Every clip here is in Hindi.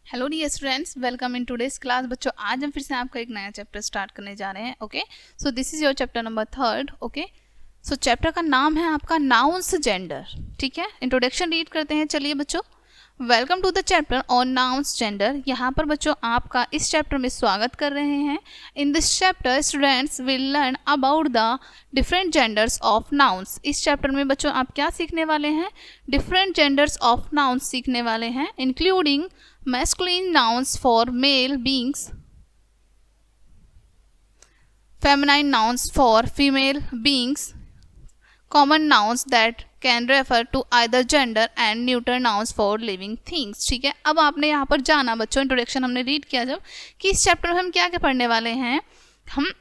Hello dear students, welcome in today's class. बच्चों, आज हम फिर से आपका एक नया चैप्टर स्टार्ट करने जा रहे हैं। Okay, so this is your chapter number 3। Okay, so chapter का नाम है आपका नाउन्स जेंडर। ठीक है, इंट्रोडक्शन रीड करते हैं। चलिए बच्चों, welcome to the chapter on nouns gender. यहाँ पर बच्चों आपका इस चैप्टर में स्वागत कर रहे हैं। In this chapter students will learn about the different genders of nouns. इस चैप्टर में बच्चों आप क्या सीखने वाले हैं? डिफरेंट जेंडर्स ऑफ नाउन्स सीखने वाले हैं, including masculine nouns for male beings, feminine nouns for female beings, common nouns that can refer to either gender and neuter nouns for living things। ठीक है, अब आपने यहाँ पर जाना बच्चों, इंट्रोडक्शन हमने रीड किया जब कि इस चैप्टर में हम क्या क्या पढ़ने वाले हैं। हम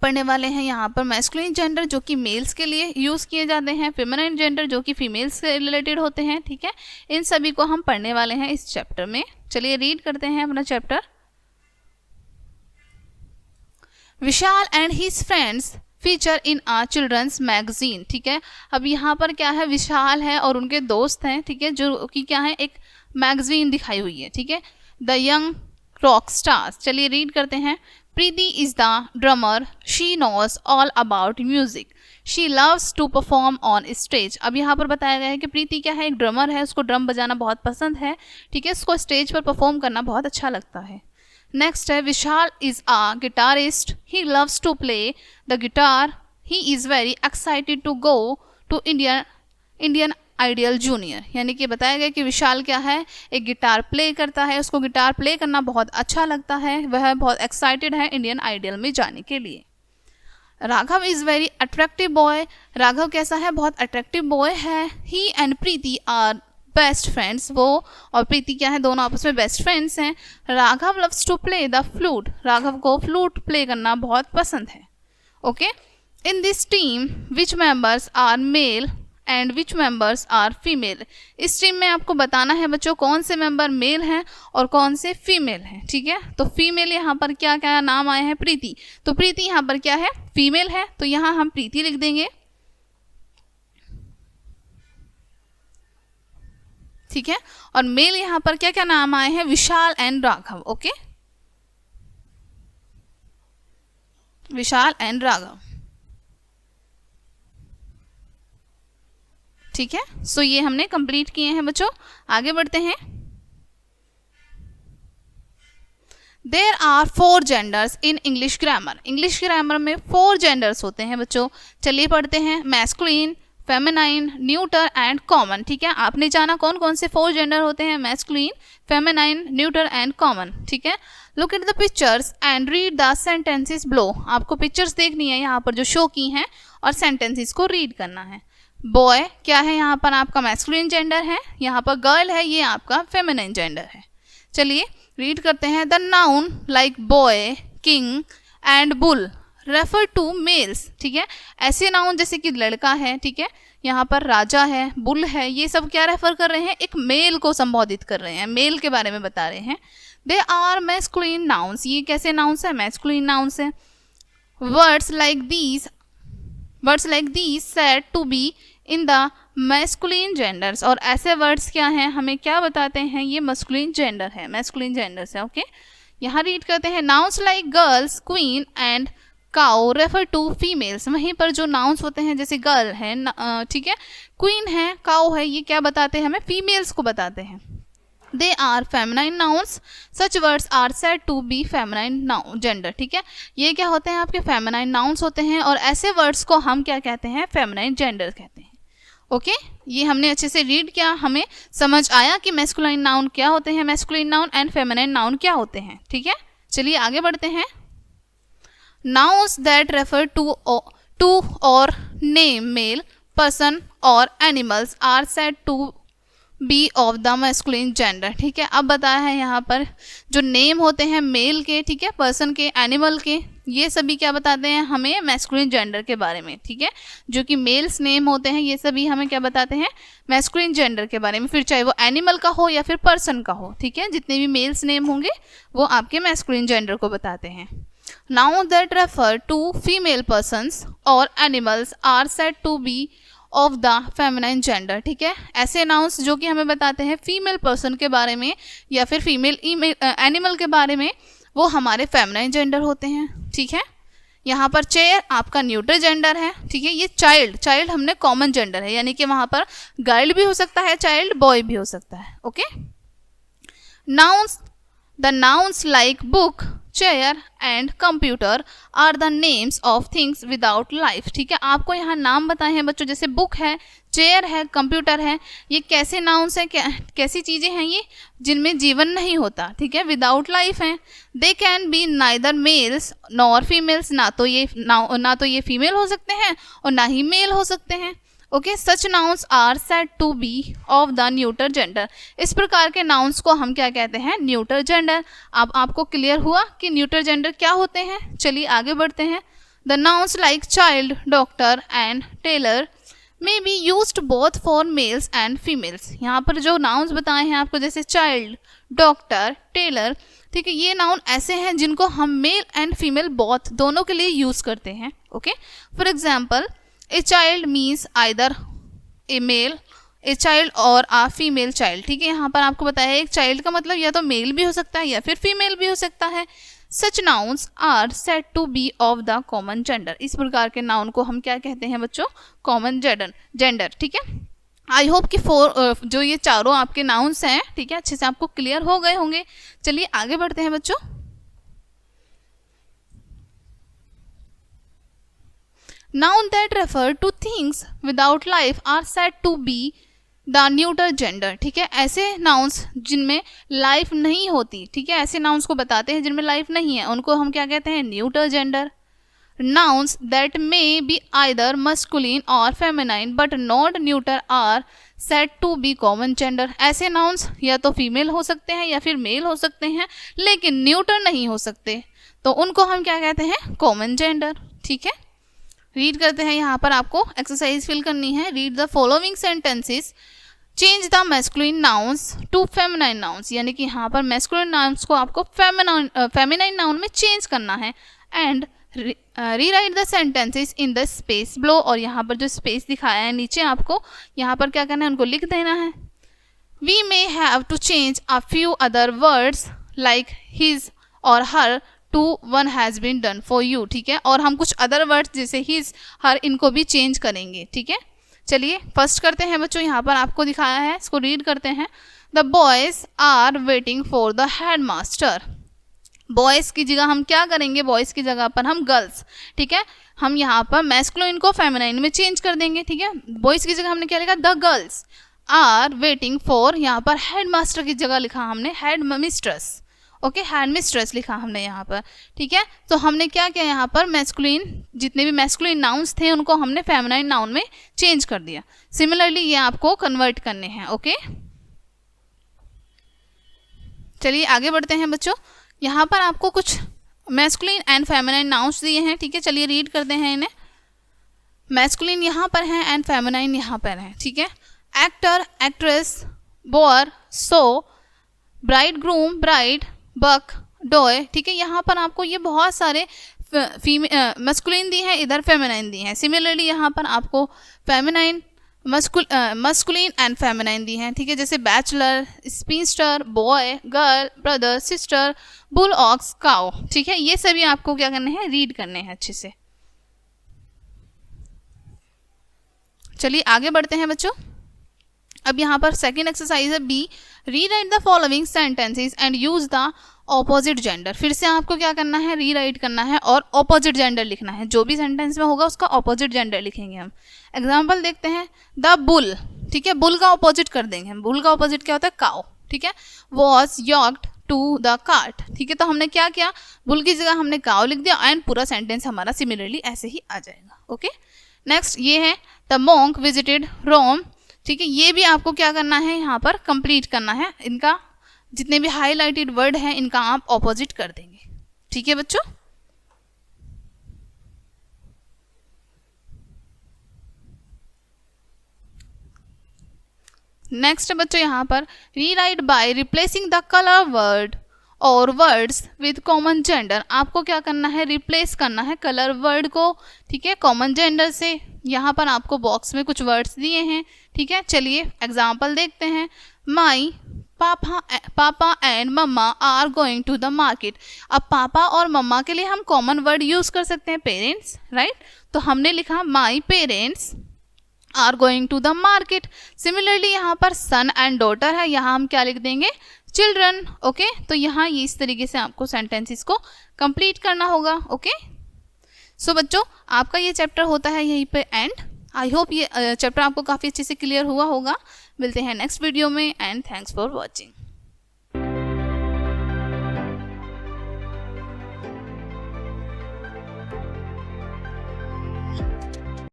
पढ़ने वाले हैं यहाँ पर मैस्कुलिन जेंडर जो कि मेल्स के लिए यूज़ किए जाते हैं, फेमिनाइन जेंडर जो कि फीमेल्स से रिलेटेड होते हैं। ठीक है, इन सभी को हम पढ़ने वाले हैं इस चैप्टर में। चलिए रीड करते हैं अपना chapter. Vishal and his friends feature in a children's magazine. ठीक है, अब यहाँ पर क्या है, विशाल है और उनके दोस्त हैं। ठीक है, जो कि क्या है, एक मैगजीन दिखाई हुई है। ठीक है, द यंग रॉक स्टार्स। चलिए रीड करते हैं। Preeti is the drummer, she knows all about music, she loves to perform on stage. अब यहाँ पर बताया गया है कि प्रीति क्या है, एक ड्रमर है, उसको ड्रम बजाना बहुत पसंद है। ठीक है, उसको स्टेज पर परफॉर्म करना बहुत अच्छा लगता है। नेक्स्ट है, Vishal is a guitarist, he loves to play the guitar, he is very excited to go to Indian Idol Junior. यानी कि बताया गया कि विशाल क्या है, एक गिटार प्ले करता है, उसको गिटार प्ले करना बहुत अच्छा लगता है, वह बहुत एक्साइटेड है इंडियन आइडियल में जाने के लिए। Raghav is very attractive boy, Raghav कैसा है, बहुत अट्रैक्टिव बॉय है। He and Preeti are best friends, वो और प्रीति क्या है, दोनों आपस में बेस्ट फ्रेंड्स हैं। Raghav loves to play the flute, Raghav को फ्लूट प्ले करना बहुत पसंद है। Okay, in this team which members are male and which members are female. इस टीम में आपको बताना है बच्चों कौन से मेंबर मेल हैं और कौन से फीमेल हैं। ठीक है, तो फीमेल यहाँ पर क्या क्या नाम आए हैं, प्रीति, तो प्रीति यहाँ पर क्या है, फीमेल है, तो यहाँ हम प्रीति लिख देंगे। ठीक है, और मेल यहाँ पर क्या क्या नाम आए हैं, Vishal and Raghav. Okay, Vishal and Raghav. ठीक है, सो ये हमने कंप्लीट किए हैं बच्चों। आगे बढ़ते हैं। There are 4 genders in English grammar. English grammar में 4 जेंडर्स होते हैं बच्चों। चलिए पढ़ते हैं। Masculine, feminine, neuter and common. ठीक है, आपने जाना कौन कौन से 4 जेंडर होते हैं, masculine, feminine, neuter and common. ठीक है, look at the pictures and read the sentences below. आपको पिक्चर्स देखनी है यहाँ पर जो शो की हैं और सेंटेंसेस को रीड करना है। बॉय क्या है, यहाँ पर आपका मैस्कुलिन जेंडर है, यहाँ पर गर्ल है, ये आपका फेमिनाइन जेंडर है। चलिए रीड करते हैं। The noun like boy, king and bull refer to males. ठीक है, ऐसे नाउन जैसे कि लड़का है, ठीक है, यहाँ पर राजा है, बुल है, ये सब क्या रेफर कर रहे हैं, एक मेल को संबोधित कर रहे हैं, मेल के बारे में बता रहे हैं। दे आर मैस्कुलिन नाउन्स, ये कैसे नाउन्स है, मैस्कुलिन नाउन्स है। Words like these said to be in the masculine genders, और ऐसे वर्ड्स क्या हैं, हमें क्या बताते हैं, ये मैस्कुलिन जेंडर है, मैस्कुलिन जेंडर्स है। ओके, यहाँ रीड करते हैं। Nouns like girls, queen and cow refer to females. वहीं पर जो नाउन्स होते हैं जैसे गर्ल है, ठीक है, क्वीन है, काउ है, ये क्या बताते हैं, हमें फीमेल्स को बताते हैं। They are feminine nouns, such words are said to be feminine gender. ठीक है, ये क्या होते हैं, आपके फेमिनाइन नाउन्स होते हैं और ऐसे वर्ड्स को हम क्या कहते हैं, फेमिनाइन जेंडर कहते हैं। ओके, ये हमने अच्छे से रीड किया, हमें समझ आया कि मैस्कुलाइन नाउन क्या होते हैं, masculine noun and feminine noun क्या होते हैं। ठीक है, चलिए आगे बढ़ते हैं। Nouns that refer to or name male person or animals are said to be of the masculine gender. ठीक है, अब बताया है यहाँ पर जो नेम होते हैं मेल के, ठीक है, पर्सन के, एनिमल के, ये सभी क्या बताते हैं हमें, मैस्कुलिन जेंडर के बारे में। ठीक है, जो कि मेल्स नेम होते हैं ये सभी हमें क्या बताते हैं, मैस्कुलिन जेंडर के बारे में, फिर चाहे वो एनिमल का हो या फिर पर्सन का हो। ठीक है, जितने भी मेल्स नेम होंगे वो आपके मैस्कुलिन जेंडर को बताते हैं। Noun that refer to female persons और animals are said to be of the feminine gender, ठीक है। ऐसे नाउन्स जो कि हमें बताते हैं फीमेल पर्सन के बारे में या फिर फीमेल एनिमल के बारे में, वो हमारे फेमिनाइन जेंडर होते हैं, ठीक है। यहाँ पर चेयर आपका न्यूट्रल जेंडर है, ठीक है। ये चाइल्ड हमने कॉमन जेंडर है, यानी कि वहाँ पर गर्ल भी हो सकता है चाइल्ड, बॉय भी हो सकता है, okay. Nouns like book, chair and computer are the names of things without life, ठीक है। आपको यहाँ नाम बताए हैं बच्चों, जैसे बुक है, चेयर है, कंप्यूटर है, ये कैसे नाउन्स हैं, कैसी चीज़ें हैं ये जिनमें जीवन नहीं होता, ठीक है, विदाउट लाइफ हैं। They can be neither males nor females, ना तो ये फीमेल हो सकते हैं और ना ही मेल हो सकते हैं, okay. Such nouns are said to be of the neutral gender, इस प्रकार के नाउन्स को हम क्या कहते हैं, न्यूट्रल जेंडर। अब आपको क्लियर हुआ कि न्यूट्रल जेंडर क्या होते हैं। चलिए आगे बढ़ते हैं। The nouns like child, doctor and tailor may be used both for males and females. यहाँ पर जो नाउन्स बताए हैं आपको, जैसे चाइल्ड, डॉक्टर, टेलर, ठीक है, ये नाउन ऐसे हैं जिनको हम मेल एंड फीमेल बोथ दोनों के लिए यूज करते हैं, okay. For example, a child means either a male a child or a female child, ठीक है। यहाँ पर आपको बताया है एक चाइल्ड का मतलब या तो मेल भी हो सकता है या फिर फीमेल भी हो सकता है। Such nouns are said to be of the common gender, इस प्रकार के नाउन को हम क्या कहते हैं बच्चों, कॉमन जेंडर, ठीक है। आई होप कि जो ये चारों आपके नाउन्स हैं, ठीक है, अच्छे से आपको क्लियर हो गए होंगे। चलिए आगे बढ़ते हैं बच्चों। Noun that refer to things without life are said to be the neutral gender, ठीक है। ऐसे नाउन्स जिनमें लाइफ नहीं होती, ठीक है, ऐसे नाउन्स को बताते हैं जिनमें लाइफ नहीं है, उनको हम क्या कहते हैं, neutral gender. Nouns that may be either masculine or feminine but not neuter are said to be common gender, ऐसे nouns या तो फीमेल हो सकते हैं या फिर मेल हो सकते हैं लेकिन न्यूटर नहीं हो सकते, तो उनको हम क्या कहते हैं, कॉमन जेंडर, ठीक है। रीड करते हैं, यहाँ पर आपको एक्सरसाइज फिल करनी है। Read the following sentences, change the masculine nouns to feminine nouns, यानी कि यहाँ पर मैस्कुलिन नाउन्स को आपको फेमिनाइन नाउन में चेंज करना है। And rewrite the sentences in the space below, और यहाँ पर जो स्पेस दिखाया है नीचे आपको यहाँ पर क्या करना है, उनको लिख देना है। We may have to change a few other words like his और her to one has been done for you, ठीक है। और हम कुछ अदर वर्ड्स जैसे हिज, हर, इनको भी चेंज करेंगे, ठीक है। चलिए फर्स्ट करते हैं बच्चों, यहाँ पर आपको दिखाया है, इसको रीड करते हैं। The boys are waiting for the head master, boys की जगह हम क्या करेंगे, बॉयज़ की जगह पर हम गर्ल्स, ठीक है, हम यहाँ पर मैस्कुलिन को फेमिनाइन में चेंज कर देंगे, ठीक है। बॉयज़ की जगह हमने क्या लिखा, the girls are waiting for, यहाँ पर हेड मास्टर की जगह लिखा हमने head mistress, okay, head mistress लिखा हमने यहाँ पर, ठीक है। तो हमने क्या किया, यहाँ पर मैस्कुलिन, जितने भी मैस्कुलिन नाउन्स थे उनको हमने फेमिनाइन नाउन में चेंज कर दिया। सिमिलरली ये आपको कन्वर्ट करने हैं, ओके। चलिए आगे बढ़ते हैं बच्चों। यहाँ पर आपको कुछ मैस्कुलिन एंड फेमिनाइन नाउन्स दिए हैं, ठीक है। चलिए रीड करते हैं इन्हें। मैस्कुलिन यहाँ पर है एंड फेमिनाइन यहाँ पर है, ठीक है। एक्टर, एक्ट्रेस, बोअर, सो, ब्राइड ग्रूम, ब्राइड, बक, डॉय, ठीक है। यहाँ पर आपको ये बहुत सारे मैस्कुलिन दी हैं, इधर फेमिनाइन दी हैं। सिमिलरली यहाँ पर आपको फेमिनाइन, मस्कुलिन एंड फेमिनाइन दी हैं, ठीक है। जैसे bachelor, spinster, boy, girl, brother, sister, bull ox, cow, ठीक है। ये सभी आपको क्या करने हैं, रीड करने हैं अच्छे से। चलिए आगे बढ़ते हैं बच्चों। अब यहाँ पर सेकेंड एक्सरसाइज है B, rewrite the following sentences and use the opposite gender. फिर से आपको क्या करना है, रीराइट करना है और ऑपोजिट जेंडर लिखना है। जो भी सेंटेंस में होगा उसका ऑपोजिट जेंडर लिखेंगे हम। एग्जाम्पल देखते हैं, द बुल, ठीक है, बुल का ऑपोजिट कर देंगे हम। बुल का ऑपोजिट क्या होता है, काउ, ठीक है। वॉज यॉक्ड टू द कार्ट, ठीक है। तो हमने क्या किया, बुल की जगह हमने काउ लिख दिया एंड पूरा सेंटेंस हमारा सिमिलरली ऐसे ही आ जाएगा, ओके। नेक्स्ट ये है द मॉन्क विजिटेड रोम, ठीक है। ये भी आपको क्या करना है, यहाँ पर कंप्लीट करना है। इनका जितने भी हाईलाइटेड वर्ड हैं इनका आप ऑपोजिट कर देंगे, ठीक है बच्चों। नेक्स्ट बच्चों यहाँ पर rewrite by replacing the colour word और वर्ड्स विद कॉमन जेंडर, आपको क्या करना है, रिप्लेस करना है कलर वर्ड को, ठीक है, कॉमन जेंडर से। यहाँ पर आपको बॉक्स में कुछ वर्ड्स दिए हैं, ठीक है। चलिए एग्जाम्पल देखते हैं। My papa and mamma are going to the market. अब पापा और मम्मा के लिए हम कॉमन वर्ड यूज कर सकते हैं पेरेंट्स, राइट। तो हमने लिखा my parents are going to the market. Similarly यहाँ पर सन एंड डॉटर है, यहाँ हम क्या लिख देंगे, चिल्ड्रन। ओके, तो यहाँ ये इस तरीके से आपको सेंटेंसेस को कंप्लीट करना होगा। ओके, सो बच्चों आपका ये चैप्टर होता है यहीं पे एंड। आई होप ये चैप्टर आपको काफ़ी अच्छे से क्लियर हुआ होगा। मिलते हैं नेक्स्ट वीडियो में एंड थैंक्स फॉर वॉचिंग।